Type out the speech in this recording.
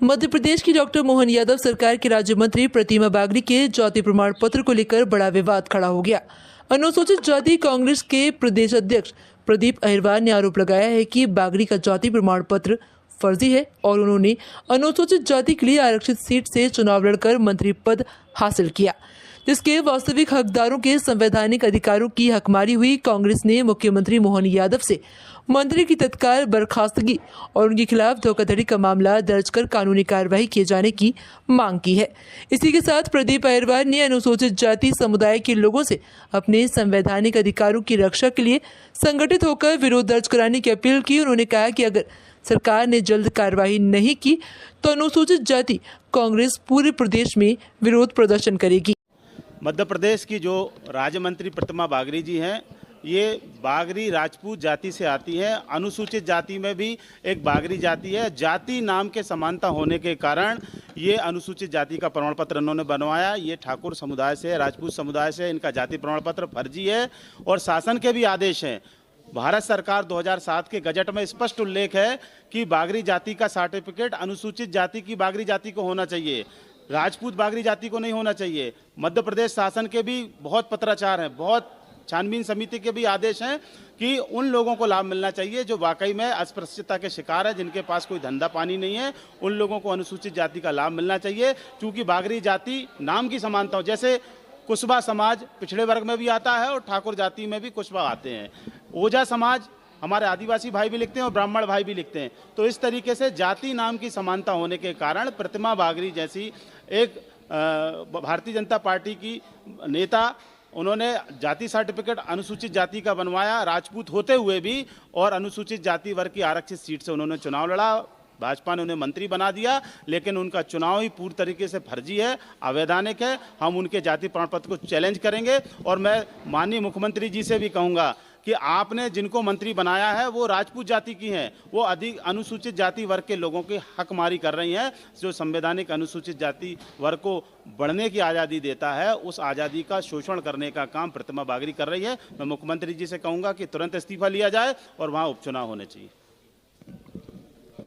मध्य प्रदेश की डॉक्टर मोहन यादव सरकार के राज्य मंत्री प्रतिमा बागड़ी के जाति प्रमाण पत्र को लेकर बड़ा विवाद खड़ा हो गया। अनुसूचित जाति कांग्रेस के प्रदेश अध्यक्ष प्रदीप अहिरवार ने आरोप लगाया है कि बागड़ी का जाति प्रमाण पत्र फर्जी है और उन्होंने अनुसूचित जाति के लिए आरक्षित सीट से चुनाव लड़कर मंत्री पद हासिल किया, जिसके वास्तविक हकदारों के संवैधानिक अधिकारों की हकमारी हुई। कांग्रेस ने मुख्यमंत्री मोहन यादव से मंत्री की तत्काल बर्खास्तगी और उनके खिलाफ धोखाधड़ी का मामला दर्ज कर कानूनी कार्रवाई किए जाने की मांग की है। इसी के साथ प्रदीप अहिरवार ने अनुसूचित जाति समुदाय के लोगों से अपने संवैधानिक अधिकारों की रक्षा के लिए संगठित होकर विरोध दर्ज कराने की अपील की। उन्होंने कहा कि अगर सरकार ने जल्द कार्रवाई नहीं की तो अनुसूचित जाति कांग्रेस पूरे प्रदेश में विरोध प्रदर्शन करेगी। मध्य प्रदेश की जो राज्य मंत्री प्रतिमा बागड़ी जी हैं, ये बागड़ी राजपूत जाति से आती है। अनुसूचित जाति में भी एक बागड़ी जाति है। जाति नाम के समानता होने के कारण ये अनुसूचित जाति का प्रमाण पत्र इन्होंने बनवाया। ये ठाकुर समुदाय से, राजपूत समुदाय से, इनका जाति प्रमाण पत्र फर्जी है और शासन के भी आदेश हैं। भारत सरकार 2007 के गजट में स्पष्ट उल्लेख है कि बागड़ी जाति का सर्टिफिकेट अनुसूचित जाति की बागड़ी जाति को होना चाहिए, राजपूत बागड़ी जाति को नहीं होना चाहिए। मध्य प्रदेश शासन के भी बहुत पत्राचार हैं, बहुत छानबीन समिति के भी आदेश हैं कि उन लोगों को लाभ मिलना चाहिए जो वाकई में अस्पृश्यता के शिकार है, जिनके पास कोई धंधा पानी नहीं है। उन लोगों को अनुसूचित जाति का लाभ मिलना चाहिए, क्योंकि बागड़ी जाति नाम की समानता हो। जैसे कुशवा समाज पिछड़े वर्ग में भी आता है और ठाकुर जाति में भी कुशवा आते हैं। ओझा समाज हमारे आदिवासी भाई भी लिखते हैं और ब्राह्मण भाई भी लिखते हैं। तो इस तरीके से जाति नाम की समानता होने के कारण प्रतिमा बागड़ी जैसी एक भारतीय जनता पार्टी की नेता, उन्होंने जाति सर्टिफिकेट अनुसूचित जाति का बनवाया, राजपूत होते हुए भी, और अनुसूचित जाति वर्ग की आरक्षित सीट से उन्होंने चुनाव लड़ा। भाजपा ने उन्हें मंत्री बना दिया, लेकिन उनका चुनाव ही पूरी तरीके से फर्जी है, अवैधानिक है। हम उनके जाति प्रमाण पत्र को चैलेंज करेंगे और मैं माननीय मुख्यमंत्री जी से भी कहूँगा कि आपने जिनको मंत्री बनाया है वो राजपूत जाति की हैं, वो अधिक अनुसूचित जाति वर्ग के लोगों की हकमारी कर रही हैं। जो संवैधानिक अनुसूचित जाति वर्ग को बढ़ने की आज़ादी देता है, उस आज़ादी का शोषण करने का काम प्रतिमा बागड़ी कर रही है। मैं मुख्यमंत्री जी से कहूँगा कि तुरंत इस्तीफा लिया जाए और वहाँ उपचुनाव होने चाहिए।